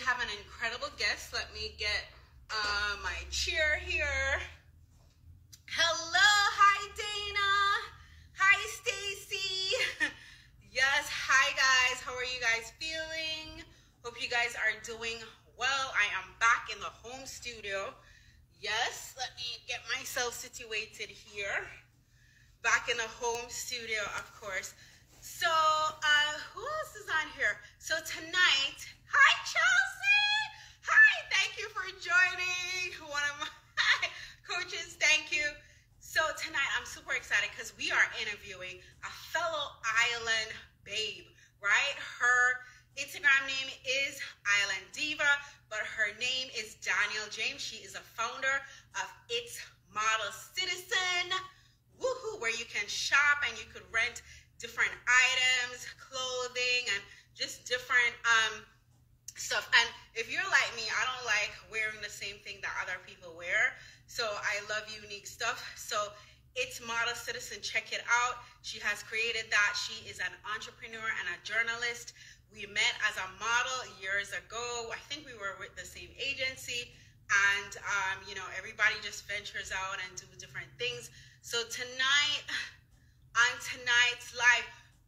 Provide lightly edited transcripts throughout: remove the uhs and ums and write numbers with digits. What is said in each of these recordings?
have an incredible guest. Let me get my chair here. Hello, hi Dana. Hi Stacy. Yes, hi guys. How are you guys feeling? Hope you guys are doing well. I am back in the home studio. Yes, let me get myself situated here. Back in the home studio, of course. So, who else is on here? So tonight, hi Chelsea. Hi, thank you for joining. One of my coaches, thank you. So tonight, I'm super excited because we are interviewing a fellow island babe, right? Her Instagram name is Island Diva, but her name is Danielle James. She is a founder of It's Model Citizen, woohoo, where you can shop and you could rent different items, clothing, and just different stuff. And if you're like me, I don't like wearing the same thing that other people wear. So I love unique stuff. So It's Model Citizen, check it out. She has created that. She is an entrepreneur and a journalist. We met as a model years ago. I think we were with the same agency. And, you know, everybody just ventures out and do different things. So tonight, on tonight's live,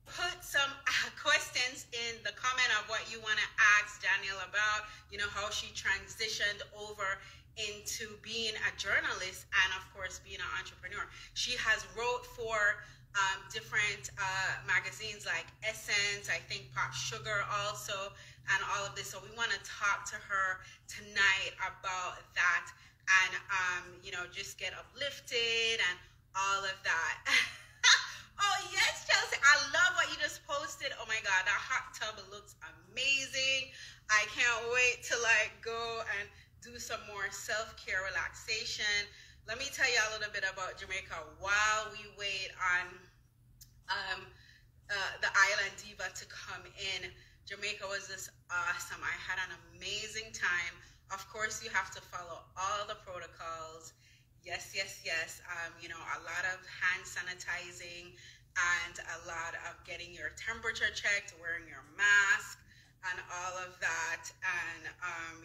put some questions in the comment of what you want to ask Danielle about, you know, how she transitioned over into being a journalist and, of course, being an entrepreneur. She has wrote for different magazines like Essence, I think Pop Sugar also, and all of this. So we want to talk to her tonight about that and, you know, just get uplifted and all of that. Oh, yes, Chelsea. I love what you just posted. Oh, my God. That hot tub looks amazing. I can't wait to, like, go and do some more self-care relaxation. Let me tell you a little bit about Jamaica while we wait on the Island Diva to come in. Jamaica was just awesome. I had an amazing time. Of course, you have to follow all the protocols. Yes, yes, yes. You know, a lot of hand sanitizing and a lot of getting your temperature checked, wearing your mask and all of that. And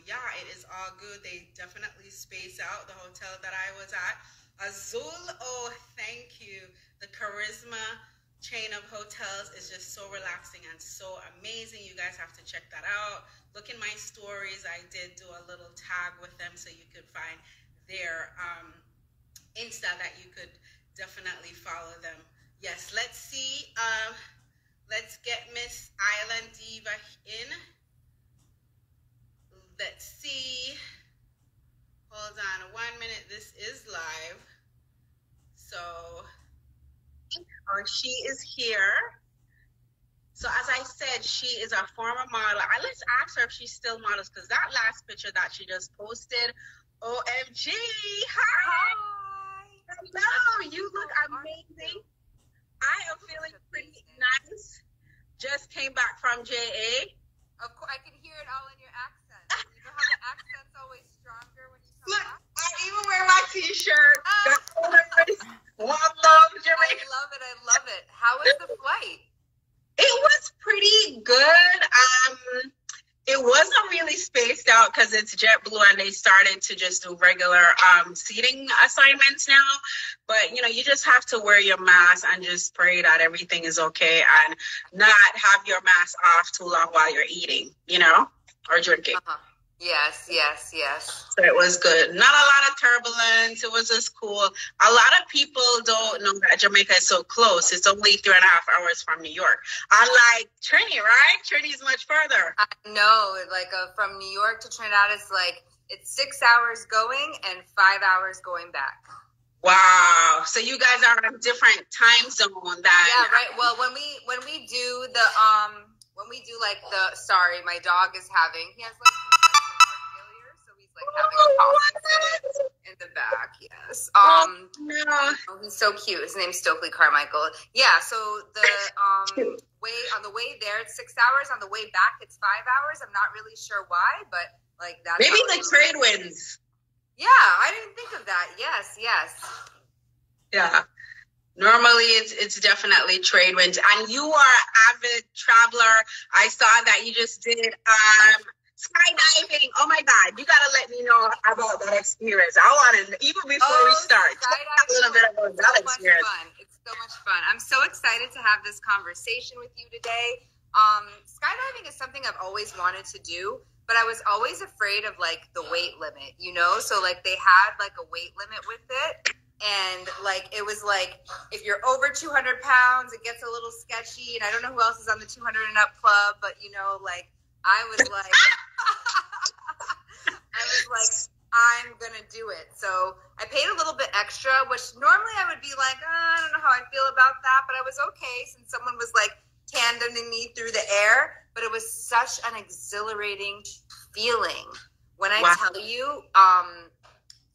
yeah, it is all good. They definitely space out. The hotel that I was at, Azul, oh, thank you. The Charisma chain of hotels is just so relaxing and so amazing. You guys have to check that out. Look in my stories. I did do a little tag with them so you could find their Insta that you could definitely follow them. Yes, let's see. Let's get Miss Island Diva in. Let's see. Hold on 1 minute. This is live. So, oh, she is here. So as I said, she is a former model. Let's ask her if she still models, because that last picture that she just posted, OMG, hi. Hello, you look amazing. I am feeling pretty nice. Just came back from JA. Of course, I can hear it all in your accent. You know how the accent's always stronger when you come back? I even wear my t-shirt. One love, Jamaica. I love it. I love it. How was the flight? It was pretty good. It wasn't really spaced out because it's JetBlue and they started to just do regular seating assignments now. But, you know, you just have to wear your mask and just pray that everything is okay and not have your mask off too long while you're eating, you know, or drinking. Yes, yes, yes. So it was good. Not a lot of turbulence. It was just cool. A lot of people don't know that Jamaica is so close. It's only 3.5 hours from New York. Unlike Trini, right? Trini's much further. I know. Like from New York to Trinidad, it's 6 hours going and 5 hours going back. Wow. So you guys are on a different time zone than. Yeah, right. Well, when we do the sorry, my dog is he has like failure, so he's like having a cough in the back. Yes. No. He's so cute. His name's Stokely Carmichael. Yeah. So the on the way there it's 6 hours. On the way back it's 5 hours. I'm not really sure why, but like that's maybe the trade winds. Yeah, I didn't think of that. Yes, yes. Yeah. Normally, it's definitely trade winds. And you are an avid traveler. I saw that you just did skydiving. Oh my God, you gotta let me know about that experience. I want to, even before we start, talk a little bit about that experience. It's so much fun. I'm so excited to have this conversation with you today. Skydiving is something I've always wanted to do, but I was always afraid of like the weight limit, you know? So like they had like a weight limit with it. And like, it was like, if you're over 200 pounds, it gets a little sketchy. And I don't know who else is on the 200 and up club, but you know, like I was like, I'm going to do it. So I paid a little bit extra, which normally I would be like, I don't know how I feel about that. But I was okay since someone was like tandeming me through the air. But it was such an exhilarating feeling. When I tell you,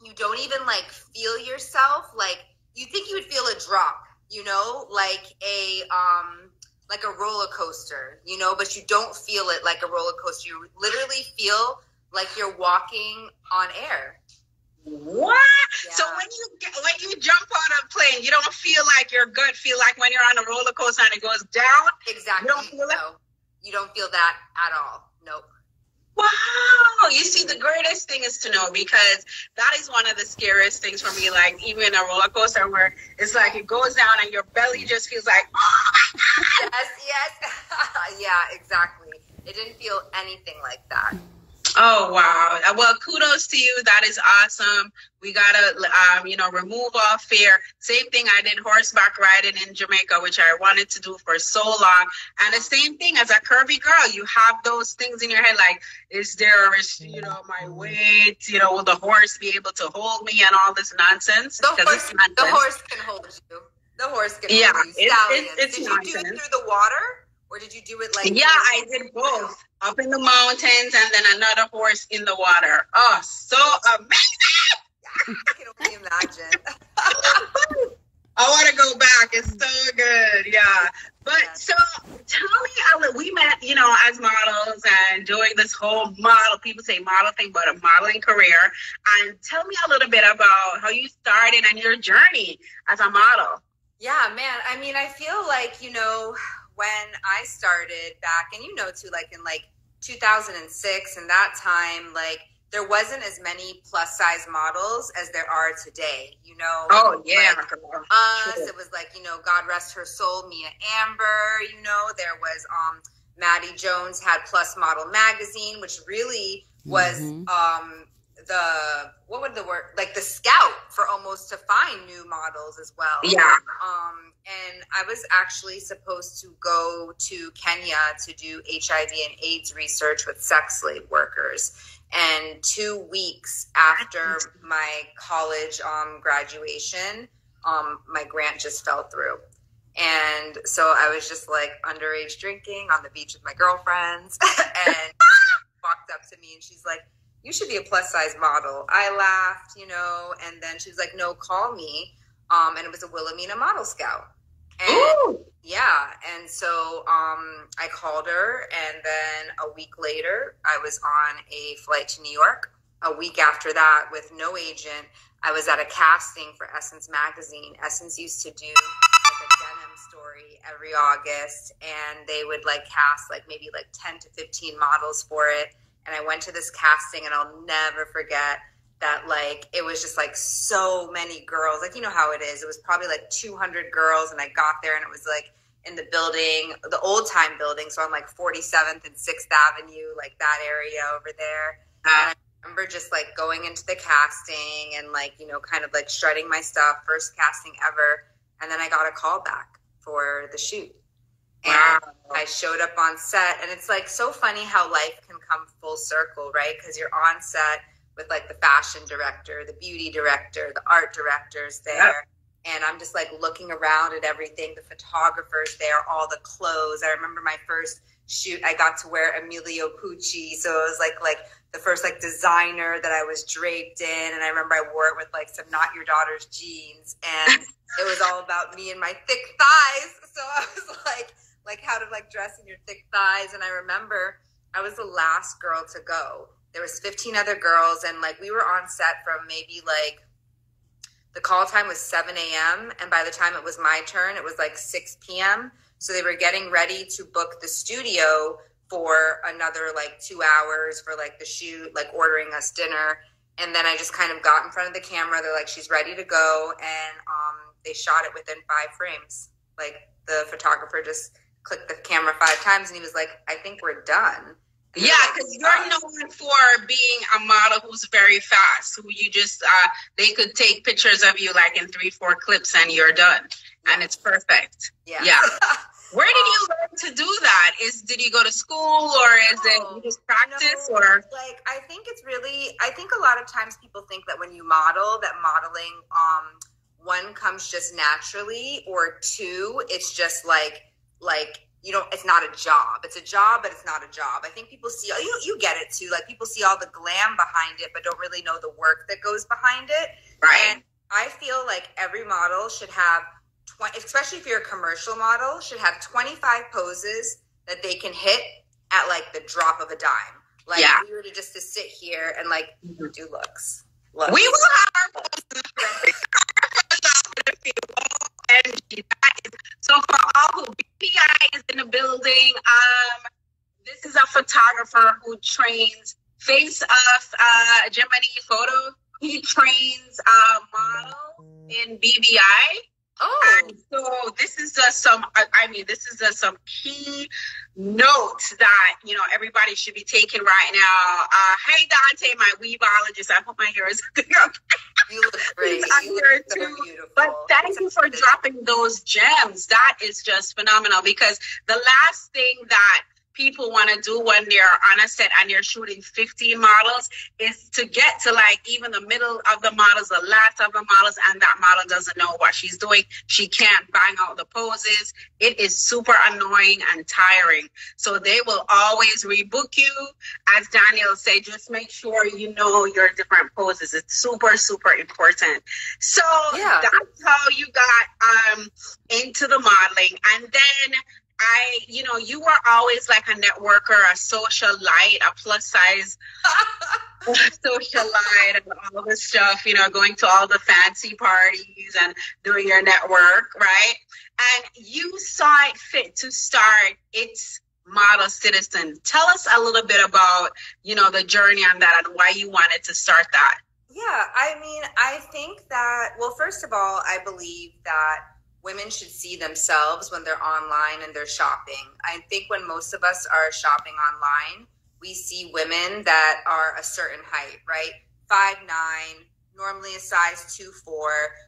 you don't even like feel yourself. Like you think you would feel a drop, you know, like a roller coaster, you know, but you don't feel it like a roller coaster. You literally feel like you're walking on air. What? Yeah. So when you jump on a plane, you don't feel like your gut feel like when you're on a roller coaster and it goes down? Exactly. You don't feel no. You don't feel that at all. Nope. Wow. You see, the greatest thing is to know, because that is one of the scariest things for me. Like even a roller coaster where it's like it goes down and your belly just feels like, oh. Yes. Yeah, exactly. It didn't feel anything like that. Oh, wow. Well, kudos to you. That is awesome. We got to, remove all fear. Same thing. I did horseback riding in Jamaica, which I wanted to do for so long. And the same thing as a curvy girl, you have those things in your head. Like, is there, my weight, will the horse be able to hold me and all this nonsense? The horse can hold you. The horse can hold you. It's did nonsense. You do it through the water? Or did you do it like... Yeah, I did both. Up in the mountains and then another horse in the water. Oh, so amazing! I can only imagine. I want to go back. It's so good. Yeah. But so tell me, we met, as models and doing this whole model, people say model thing, but a modeling career. And tell me a little bit about how you started and your journey as a model. Yeah, man. I mean, I feel like, when I started back, and too, like in like 2006 and that time, like there wasn't as many plus size models as there are today, Oh yeah. Like us, it was like, God rest her soul, Mia Amber, there was Maddie Jones had Plus Model Magazine, which really was the scout for almost to find new models as well. Yeah. And I was actually supposed to go to Kenya to do HIV and AIDS research with sex slave workers. And 2 weeks after my college graduation, my grant just fell through. And so I was just like underage drinking on the beach with my girlfriends and walked up to me and she's like, you should be a plus size model. I laughed, and then she was like, no, call me. And it was a Wilhelmina Model Scout. And Ooh. Yeah. And so I called her, and then a week later I was on a flight to New York. A week after that, with no agent, I was at a casting for Essence magazine. Essence used to do like a denim story every August, and they would like cast like maybe like 10 to 15 models for it. And I went to this casting, and I'll never forget that, like, it was just like so many girls. Like, you know how it is. It was probably like 200 girls, and I got there and it was like in the building, the old time building. So on like 47th and 6th Avenue, like that area over there. And I remember just like going into the casting and like, kind of like strutting my stuff, first casting ever. And then I got a call back for the shoot. And I showed up on set, and it's like so funny how life can come full circle, right? Because you're on set with like the fashion director, the beauty director, the art directors there. Yep. And I'm just like looking around at everything, the photographers there, all the clothes. I remember my first shoot, I got to wear Emilio Pucci. So it was like the first like designer that I was draped in. And I remember I wore it with like some Not Your Daughter's jeans. And it was all about me and my thick thighs. So I was like how to like dress in your thick thighs. And I remember I was the last girl to go. There was 15 other girls, and like we were on set from maybe like the call time was 7 a.m. and by the time it was my turn, it was like 6 p.m. So they were getting ready to book the studio for another like 2 hours for like the shoot, like ordering us dinner. And then I just kind of got in front of the camera. They're like, she's ready to go. And they shot it within 5 frames. Like the photographer just clicked the camera 5 times and he was like, I think we're done. And yeah, because you're known for being a model who's very fast, who you just, they could take pictures of you like in 3-4 clips and you're done. And it's perfect. Yeah. Where did you learn to do that? Did you go to school or is it you just practice or? Like, I think it's really, I think a lot of times people think that when you model, that modeling, 1 comes just naturally, or 2, it's just like, you know, it's not a job. It's a job, but it's not a job. I think people see, you get it too. Like people see all the glam behind it, but don't really know the work that goes behind it. Right. And I feel like every model should have, especially if you're a commercial model, should have 25 poses that they can hit at like the drop of a dime. Like we were to sit here and like do looks. We will have our poses. So for all who BPI is in the building, this is a photographer who trains Face Off Gemini Photo. He trains model in BBI. Oh, and so this is just some key notes that, you know, everybody should be taking right now. Hey, Dante, my weavologist. I hope my hair is good. You look great. You look so beautiful. But thank you for dropping those gems. That is just phenomenal, because the last thing that people want to do when they're on a set and you're shooting 15 models is to get to like even the middle of the models, the last of the models, and that model doesn't know what she's doing. She can't bang out the poses. It is super annoying and tiring. So they will always rebook you. As Danielle said, just make sure you know your different poses. It's super, super important. So that's how you got into the modeling. And then you were always like a networker, a socialite, a plus size socialite, and all this stuff, you know, going to all the fancy parties and doing your network, right? And you saw it fit to start It's Model Citizen. Tell us a little bit about, you know, the journey on that and why you wanted to start that. Yeah, I mean, I think that, well, first of all, I believe that women should see themselves when they're online and they're shopping. I think when most of us are shopping online, we see women that are a certain height, right? 5'9", normally a size 2'4".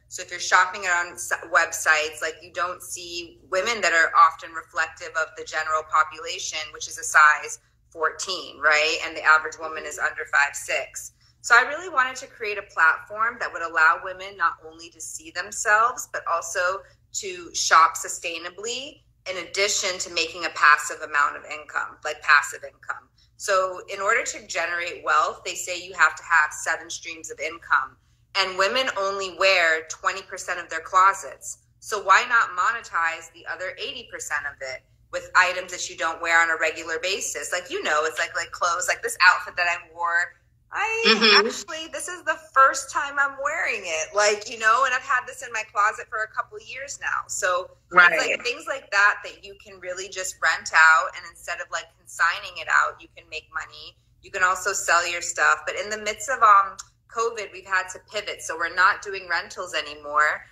So if you're shopping on websites, like you don't see women that are often reflective of the general population, which is a size 14, right? And the average woman is under 5'6". So I really wanted to create a platform that would allow women not only to see themselves, but also to shop sustainably, in addition to making a passive amount of income, like passive income. So in order to generate wealth, they say you have to have 7 streams of income. And women only wear 20% of their closets. So why not monetize the other 80% of it with items that you don't wear on a regular basis? Like, you know, it's like clothes, like this outfit that I wore. Actually, this is the first time I'm wearing it, like, you know, and I've had this in my closet for a couple of years now. So it's like things like that you can really just rent out, and instead of like consigning it out, you can make money. You can also sell your stuff. But in the midst of COVID, we've had to pivot. So we're not doing rentals anymore,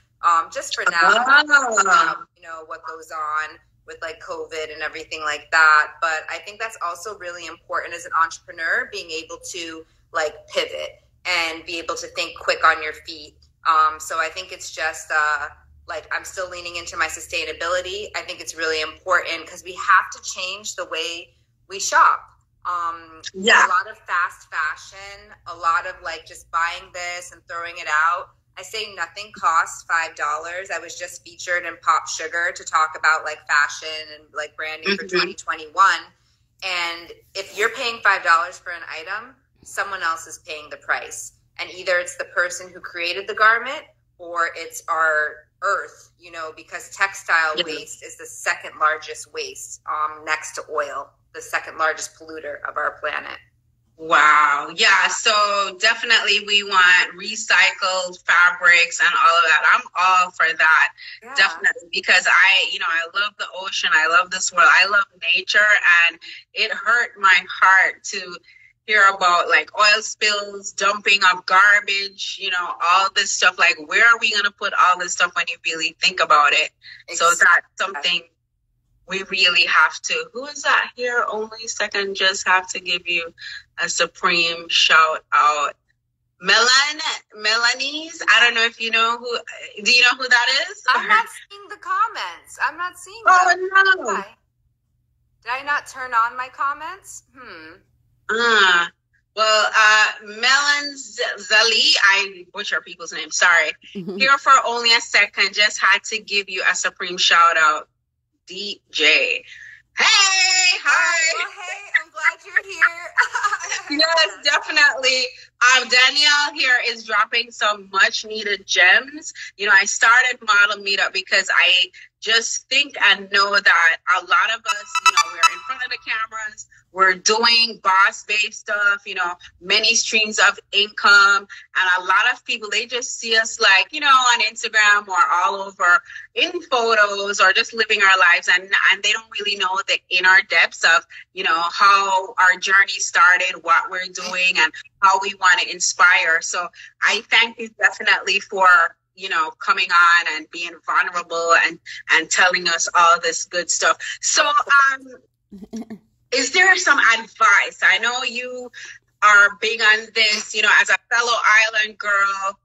just for now, you know, what goes on with like COVID and everything like that. But I think that's also really important as an entrepreneur, being able to like pivot and be able to think quick on your feet. So I think it's just like I'm still leaning into my sustainability. I think it's really important because we have to change the way we shop. A lot of fast fashion, a lot of like just buying this and throwing it out. I say nothing costs $5. I was just featured in Pop Sugar to talk about like fashion and like branding for 2021. And if you're paying $5 for an item, someone else is paying the price. And either it's the person who created the garment or it's our earth, you know, because textile waste is the second largest waste next to oil, the second largest polluter of our planet. Wow. Yeah. So definitely we want recycled fabrics and all of that. I'm all for that. Yeah. Definitely. Because I love the ocean. I love this world. I love nature. And it hurt my heart to hear about like oil spills, dumping of garbage, all this stuff. Like, where are we going to put all this stuff when you really think about it? Exactly. So that's something we really have to. Who is that here? Only second. Just have to give you a supreme shout out. Melanie's. I don't know if you know who. Do you know who that is? I'm not seeing the comments. I'm not seeing them. Oh, no. Why? Did I not turn on my comments? Well, Melon Zali, I butcher people's names. Sorry. Here for only a second. Just had to give you a supreme shout out. DJ. Hey, hi. Well, hey, I'm glad you're here. Yes, definitely. Danielle here is dropping some much needed gems. I started Model Meetup because I just think and know that a lot of us, we're in front of the cameras, we're doing boss-based stuff, many streams of income. And a lot of people, they just see us like, on Instagram or all over in photos or just living our lives. And they don't really know the inner depths of, how our journey started, what we're doing, and how we want to inspire. So I thank you definitely for coming on and being vulnerable and telling us all this good stuff. So, is there some advice? I know you are big on this, as a fellow island girl,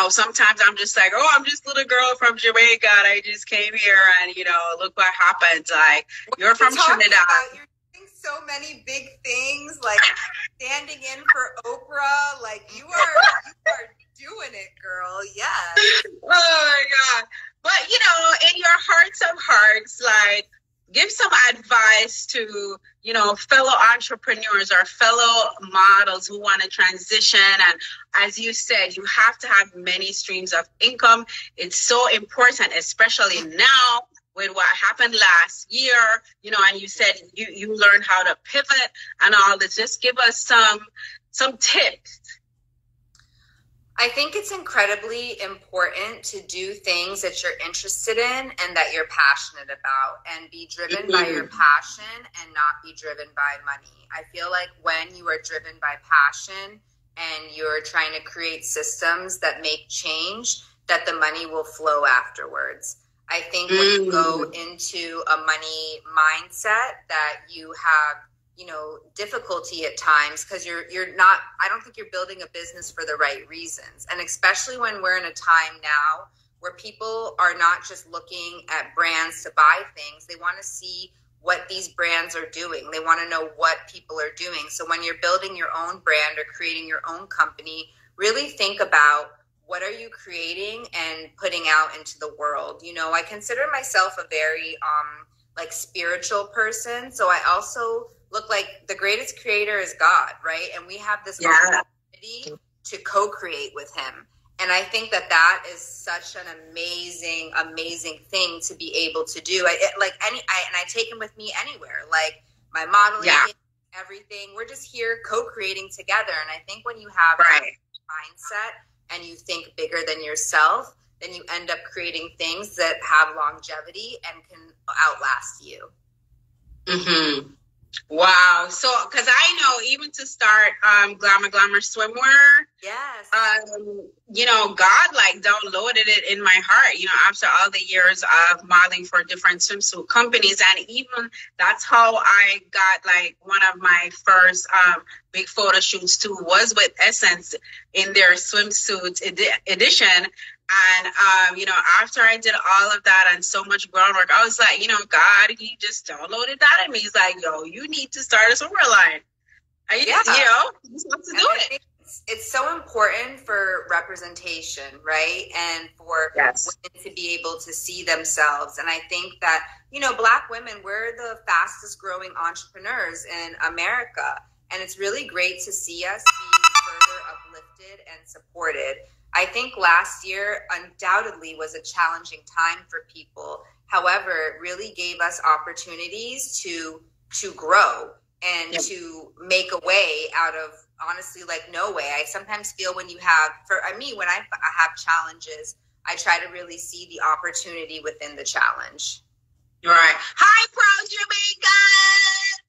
sometimes I'm just like, I'm just a little girl from Jamaica and I just came here and, look what happened. Like, you're from Trinidad. You're doing so many big things, like standing in for Oprah. Like, you are doing it, girl. Yes. Oh my God. But in your hearts of hearts, like, give some advice to, fellow entrepreneurs or fellow models who want to transition. And as you said, you have to have many streams of income. It's so important, especially now with what happened last year, and you said you learned how to pivot and all this. Just give us some tips. I think it's incredibly important to do things that you're interested in and that you're passionate about, and be driven by your passion and not be driven by money. I feel like when you are driven by passion and you're trying to create systems that make change, that the money will flow afterwards. I think when you go into a money mindset that you have difficulty at times because you're not, I don't think you're building a business for the right reasons. And especially when we're in a time now where people are not just looking at brands to buy things, they want to see what these brands are doing. They want to know what people are doing. So when you're building your own brand or creating your own company, really think about what are you creating and putting out into the world. I consider myself a very spiritual person. So I also look like the greatest creator is God, right? And we have this opportunity to co-create with him. And I think that is such an amazing, amazing thing to be able to do. I take him with me anywhere, like my modeling, everything. We're just here co-creating together. And I think when you have that mindset and you think bigger than yourself, then you end up creating things that have longevity and can outlast you. Mm-hmm. Wow. So, because I know even to start Glamour Swimwear, yes, God downloaded it in my heart, after all the years of modeling for different swimsuit companies. And even that's how I got one of my first big photo shoots too, was with Essence in their swimsuit edition. And, after I did all of that and so much groundwork, I was like, God, he just downloaded that in me. He's like, yo, you need to start a swimwear line. You're supposed to do it. It's so important for representation, right? And for women to be able to see themselves. And I think that, Black women, we're the fastest growing entrepreneurs in America. And it's really great to see us being further uplifted and supported. I think last year undoubtedly was a challenging time for people. However, it really gave us opportunities to grow. and to make a way out of honestly like no way. I sometimes feel when I have challenges, I try to really see the opportunity within the challenge. Right. Hi, Proud Jamaicans!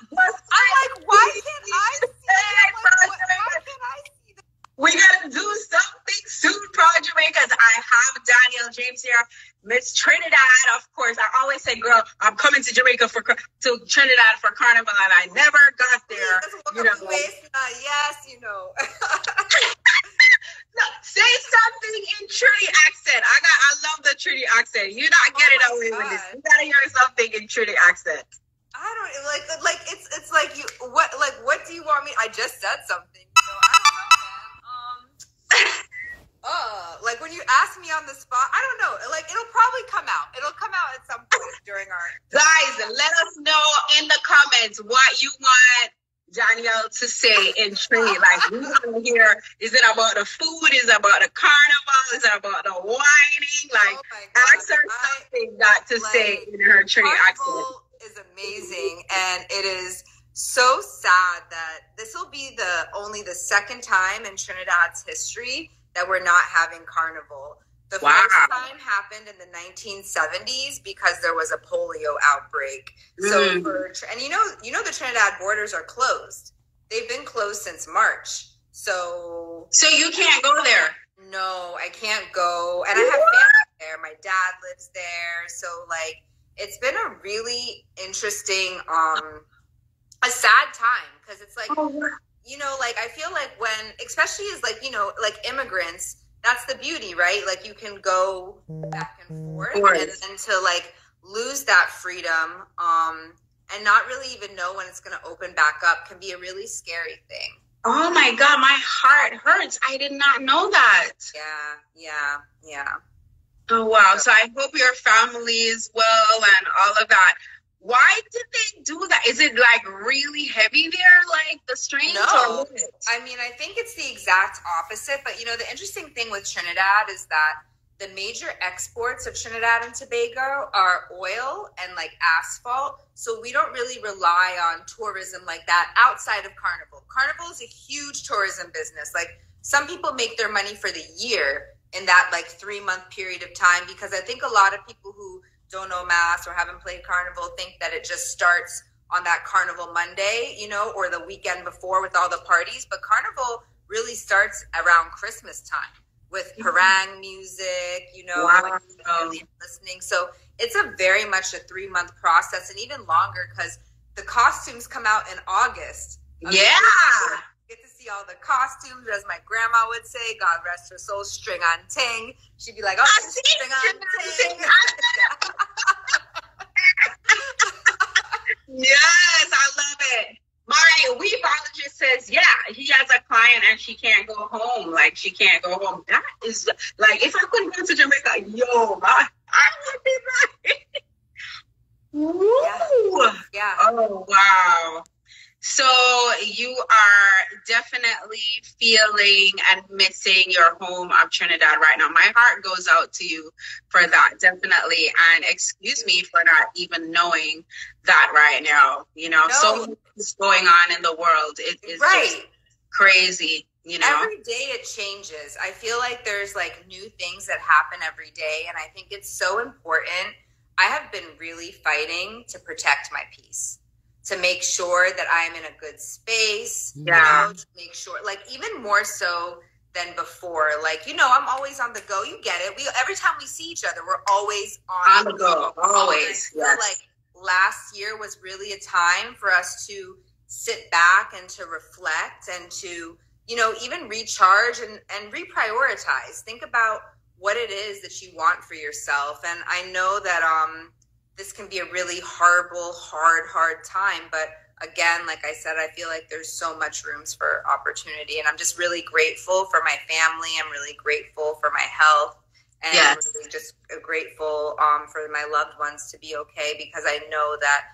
I'm like, why can't I see that? Why can't I see that? We gotta do something soon, Proud Jamaicans. I have Danielle James here, Miss Trinidad, of course. I always say, girl, I'm coming to Jamaica to Trinidad for Carnival, and I never got there. Yes, you know. No, say something in Trini accent. I love the Trini accent. You not get it away with this. You gotta hear something in Trini accent. I don't like it's like you what do you want me? I just said something. You know, I don't know, man. Like when you ask me on the spot, I don't know. Like it'll probably come out. It'll come out at some point during our guys. Let us know in the comments what you want Danielle to say in Trini. Like we want to hear, is it about the food? Is it about the carnival? Is it about the whining? Like ask her something not to say in her Trini accent. Is amazing, and it is so sad that this will be only the second time in Trinidad's history that we're not having carnival. The first time happened in the 1970s because there was a polio outbreak. So and you know the Trinidad borders are closed. They've been closed since March. So you can't go there. No, I can't go. And I have family there. My dad lives there. So like it's been a really interesting a sad time because it's like you know, like I feel like when especially as like, you know, like immigrants, that's the beauty, right? Like you can go back and forth, and then to like lose that freedom and not really even know when it's going to open back up can be a really scary thing. Oh my God, my heart hurts. I did not know that. Yeah. Oh wow. So I hope your family is well and all of that. Why did they do that? Is it like really heavy there, like the strains? No, I mean, I think it's the exact opposite. But you know, the interesting thing with Trinidad is that the major exports of Trinidad and Tobago are oil and like asphalt. So we don't really rely on tourism like that outside of Carnival. Carnival is a huge tourism business. Like some people make their money for the year in that like 3-month period of time, because I think a lot of people who don't know mass or haven't played Carnival think that it just starts on that Carnival Monday, you know, or the weekend before with all the parties. But Carnival really starts around Christmas time with parang music, you know, really listening. So it's a very much a 3-month process, and even longer because the costumes come out in August. Get to see all the costumes, as my grandma would say, God rest her soul, string on ting. She'd be like, oh, string on ting. Yes, I love it. My weavologist says, yeah, he has a client and she can't go home. Like, she can't go home. That is, like, if I couldn't go to Jamaica, I would be like, woo. Yeah. Oh, wow. So you are definitely feeling and missing your home of Trinidad right now. My heart goes out to you for that, definitely. And excuse me for not even knowing that right now. You know, so much is going on in the world. It is just crazy, you know. Every day it changes. I feel like there's like new things that happen every day. And I think it's so important. I have been really fighting to protect my peace, to make sure that I'm in a good space, you know, to make sure, like, even more so than before. Like, you know, I'm always on the go. You get it. Every time we see each other, we're always on the go. Always. Yes. Like, last year was really a time for us to sit back and to reflect and to, you know, even recharge and reprioritize. Think about what it is that you want for yourself. And I know that, this can be a really horrible, hard time. But again, like I said, I feel like there's so much rooms for opportunity. And I'm just really grateful for my family. I'm really grateful for my health. And I'm really just grateful for my loved ones to be okay, because I know that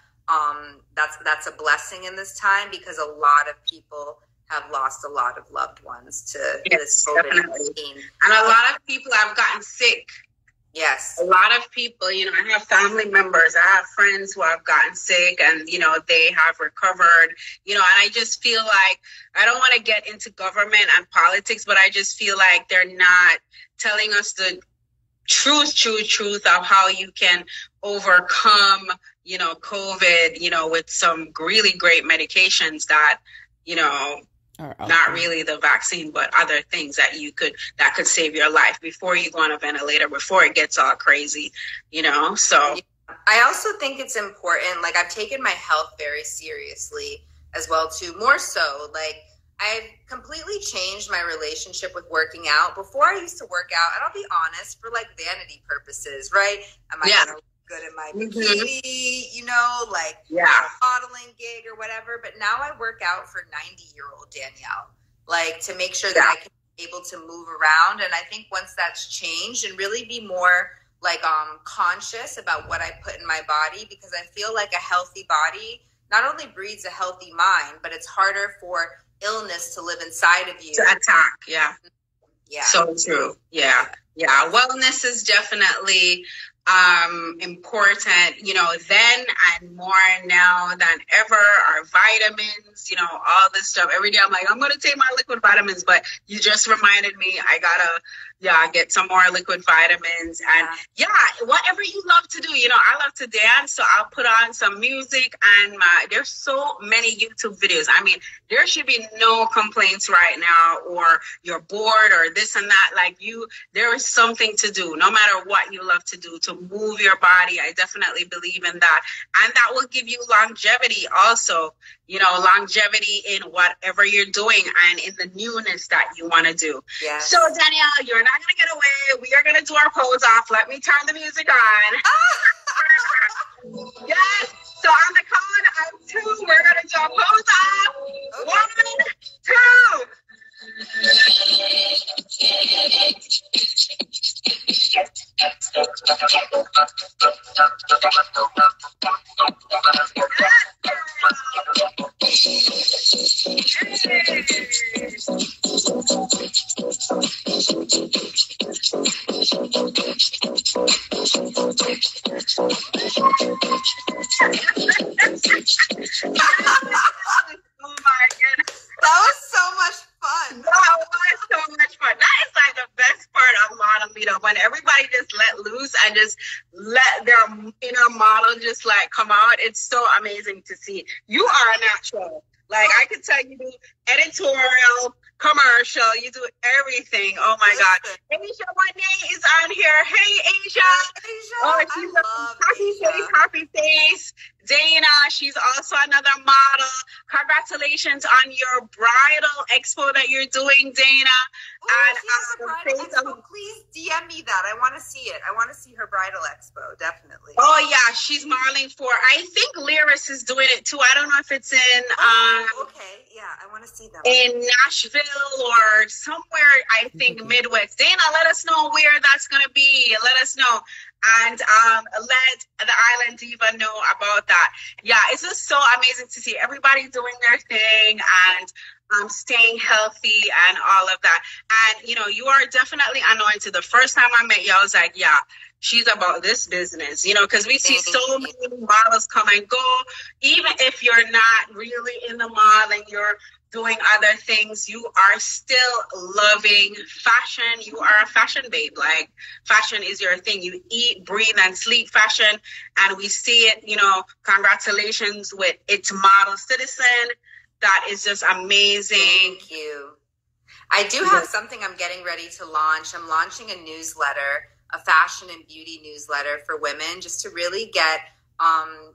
that's a blessing in this time, because a lot of people have lost a lot of loved ones to this COVID-19. And a lot of people have gotten sick. Yes. A lot of people, you know, I have family members, I have friends who have gotten sick and, you know, they have recovered, you know, and I just feel like I don't want to get into government and politics, but I just feel like they're not telling us the truth of how you can overcome, you know, COVID, you know, with some really great medications that, you know, not really the vaccine, but other things that could save your life before you go on a ventilator, before it gets all crazy, you know? So I also think it's important. Like, I've taken my health very seriously as well, too. More so, like, I've completely changed my relationship with working out. Before, I used to work out, and I'll be honest, for like vanity purposes, right? Am I gonna look good in my bikini, you know, like a modeling gig or whatever? But now I work out for 90-year-old Danielle, like, to make sure that I can be able to move around. And I think once that's changed, and really be more like conscious about what I put in my body, because I feel like a healthy body not only breeds a healthy mind, but it's harder for illness to live inside of you. To attack, yeah. So true. Yeah. Wellness is definitely important, you know, then and more now than ever. Our vitamins, you know, all this stuff. Every day I'm like, I'm going to take my liquid vitamins, but you just reminded me I gotta get some more liquid vitamins. And whatever you love to do, you know, I love to dance, so I'll put on some music, and there's so many YouTube videos. I mean, there should be no complaints right now, or you're bored or this and that. Like, there is something to do, no matter what you love to do, to move your body. I definitely believe in that. And that will give you longevity also, you know, longevity in whatever you're doing and in the newness that you want to do. Yes. So Danielle, you're not going to get away. We are going to do our pose off. Let me turn the music on. Yes. So on the count of 2, we're going to do our pose off. Okay. 1, 2. Oh my goodness. That was so much fun. That was so much fun. That is like the best part of model meetup, when everybody just let loose and just let their inner model just like come out. It's so amazing to see. You are a natural. Like, I could tell you do editorial, commercial, you do everything. Oh my God. Asia Monet is on here. Hey, Asia. Oh, she's a happy face. Dana, she's also another model. Congratulations on your bridal expo that you're doing, Dana. Ooh, and bridal expo. Please DM me that. I want to see it. I want to see her bridal expo, definitely. Oh yeah, she's modeling for, I think Lyris is doing it too. I don't know if it's in okay, yeah, I want to see them in Nashville or somewhere, I think Midwest. Dana, let us know where that's gonna be. Let us know. And let the Island Diva know about that. Yeah, it's just so amazing to see everybody doing their thing and staying healthy and all of that. And, you know, you are definitely anointed. The first time I met you, I was like, yeah, she's about this business, you know, because we see so many models come and go. Even if you're not really in the modeling, you're doing other things, you are still loving fashion. You are a fashion babe. Like, fashion is your thing. You eat, breathe, and sleep fashion. And we see it, you know, congratulations with It's Model Citizen. That is just amazing. Thank you. I do have something I'm getting ready to launch. I'm launching a newsletter, a fashion and beauty newsletter for women, just to really get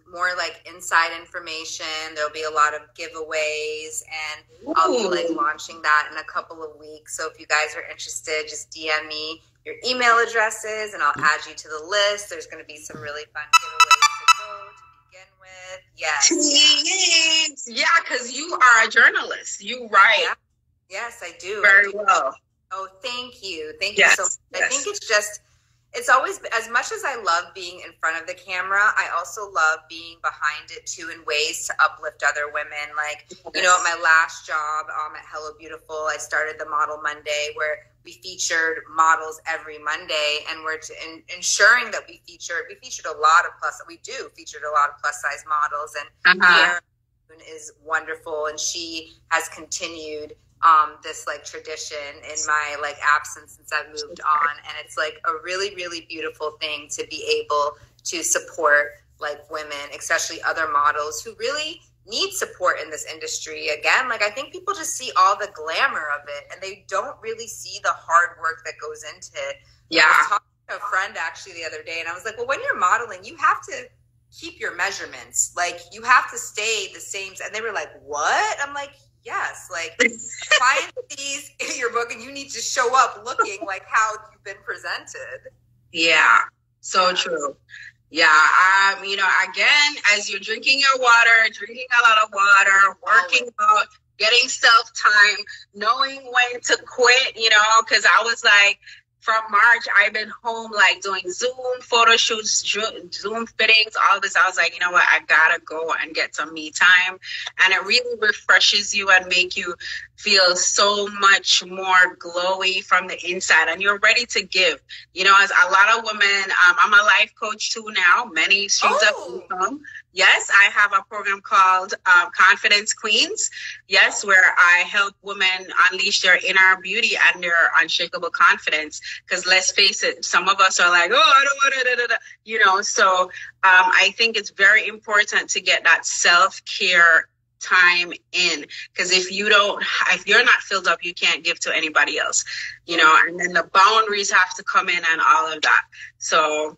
more like inside information. There'll be a lot of giveaways, and I'll be like launching that in a couple of weeks. So if you guys are interested, just DM me your email addresses and I'll add you to the list. There's going to be some really fun giveaways to go to begin with. Yes. Yeah, because you are a journalist. You write. Yeah. Yes, I do. Very well. Oh, thank you. Thank you so much. I think it's just, it's always, as much as I love being in front of the camera, I also love being behind it too, in ways to uplift other women. Like, you know, at my last job at Hello Beautiful, I started the Model Monday, where we featured models every Monday, and we're ensuring that we featured a lot of featured a lot of plus size models, and Karen is wonderful, and she has continued this like tradition in my like absence since I've moved on. And it's like a really, really beautiful thing to be able to support like women, especially other models who really need support in this industry. Again, like I think people just see all the glamour of it and they don't really see the hard work that goes into it. Yeah. I was talking to a friend actually the other day, and I was like, well, when you're modeling, you have to keep your measurements. Like you have to stay the same. And they were like, what? I'm like, yes, like client sees in your book and you need to show up looking like how you've been presented. Yeah, so true. Yeah, you know, again, as you're drinking your water, drinking a lot of water, working out, getting self-time, knowing when to quit, you know, because I was like, from March, I've been home, like doing Zoom photo shoots, Zoom fittings, all this. I was like, you know what? I gotta go and get some me time. And it really refreshes you and make you feel so much more glowy from the inside. And you're ready to give. You know, as a lot of women, I'm a life coach too now. Many streams of income. Yes, I have a program called Confidence Queens. Yes, where I help women unleash their inner beauty and their unshakable confidence. Because let's face it, some of us are like, oh, I don't want to, you know. So I think it's very important to get that self-care time in. Because if you're not filled up, you can't give to anybody else, you know. And then the boundaries have to come in and all of that. So,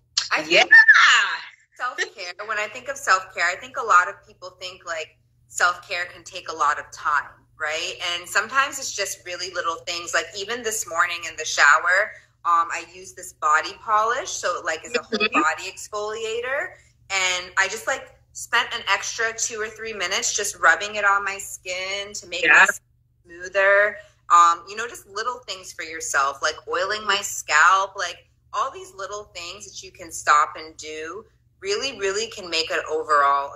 Self-care. When I think of self-care, I think a lot of people think like self-care can take a lot of time, right? And sometimes it's just really little things. Like even this morning in the shower, I use this body polish, so it like is a whole body exfoliator, and I just like spent an extra 2 or 3 minutes just rubbing it on my skin to make it smoother. You know, just little things for yourself, like oiling my scalp, like all these little things that you can stop and do really, really can make an overall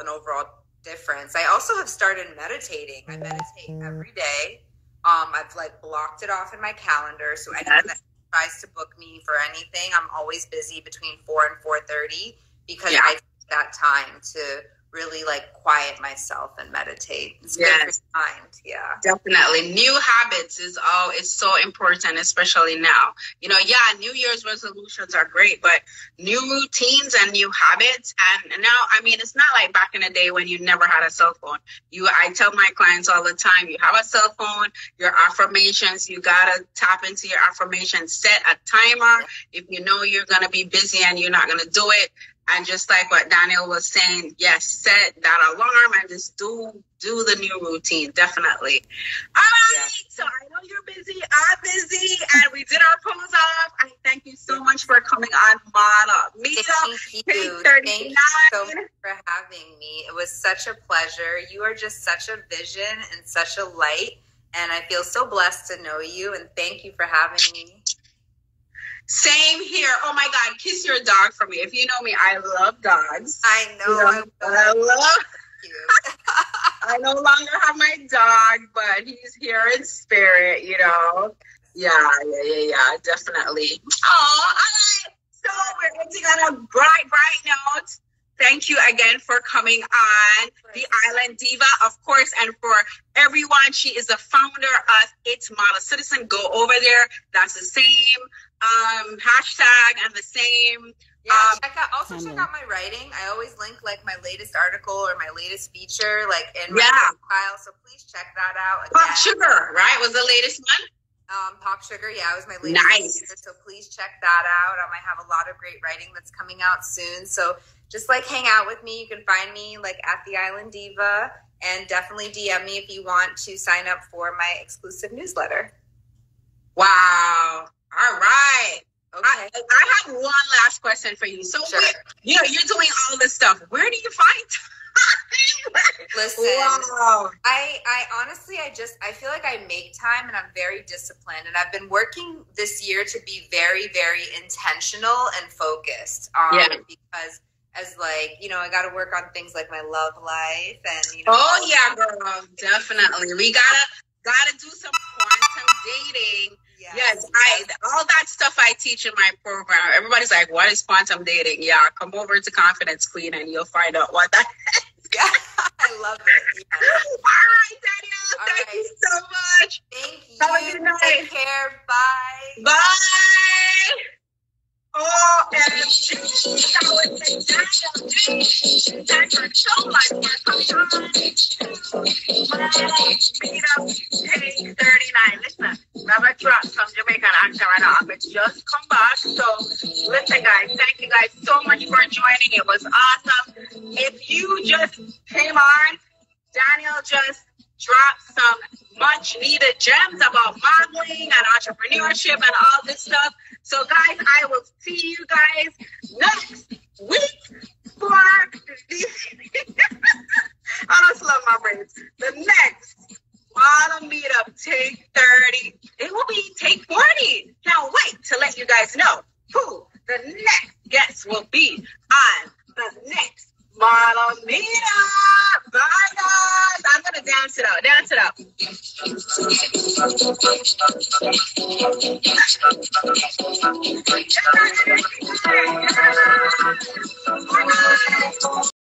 difference. I also have started meditating. I meditate every day. I've like blocked it off in my calendar. So anyone that tries to book me for anything, I'm always busy between 4 and 4:30 because I take that time to really like quiet myself and meditate. It's good for your mind. Yeah, definitely. New habits is so important, especially now. You know, New Year's resolutions are great, but new routines and new habits. And now, I mean, it's not like back in the day when you never had a cell phone. I tell my clients all the time, you have a cell phone, your affirmations, you gotta tap into your affirmations, set a timer. If you know you're gonna be busy and you're not gonna do it. And just like what Danielle was saying, yes, set that alarm and just do the new routine, definitely. All right, so I know you're busy, I'm busy, and we did our pose off. I thank you so much for coming on Model Meetup. Thank you so much for having me. It was such a pleasure. You are just such a vision and such a light, and I feel so blessed to know you, and thank you for having me. Same here. Oh my God, kiss your dog for me. If you know me, I love dogs. I know. You know I love you. I no longer have my dog, but he's here in spirit, you know. Yeah, definitely. Oh, all right. So we're ending on a bright note. Thank you again for coming on The Island Diva, of course, and for everyone. She is the founder of It's Model Citizen. Go over there. That's the same hashtag and the same. Check out my writing. I always link like my latest article or my latest feature, like in my profile. So please check that out. Again. Pop Sugar, right? Was the latest one? Pop Sugar, it was my latest feature, so please check that out. I have a lot of great writing that's coming out soon. So just like hang out with me. You can find me like at The Island Diva, and definitely DM me if you want to sign up for my exclusive newsletter. Wow. All right. Okay. I have one last question for you. So, you're doing all this stuff. Where do you find time Listen, wow. I honestly, I feel like I make time and I'm very disciplined. And I've been working this year to be very, very intentional and focused. Because as like, you know, I got to work on things like my love life and, you know. Oh yeah, girl. Definitely. We gotta do some quantum dating. Yes, all that stuff I teach in my program. Everybody's like, what is quantum dating? Yeah, come over to Confidence Queen and you'll find out what that is. Yeah, I love it. Yeah. All right, Danielle. Thank you so much. Thank you. Have a good night. Take care. Bye. Bye. OMG. That was Danielle James. Thank you so much for coming on. Meet up, page 39. Listen, Robert dropped some Jamaican accent right now. But just come back. So, listen, guys. Thank you guys so much for joining. It was awesome. If you just came on, Danielle just dropped some much needed gems about modeling and entrepreneurship and all this stuff. So guys, I will see you guys next week for the I don't love my brains. The next model meetup, take 30. It will be take 40. Can't wait to let you guys know who the next guest will be on the next model meetup. Bye guys. I'm gonna dance it out. Dance it out.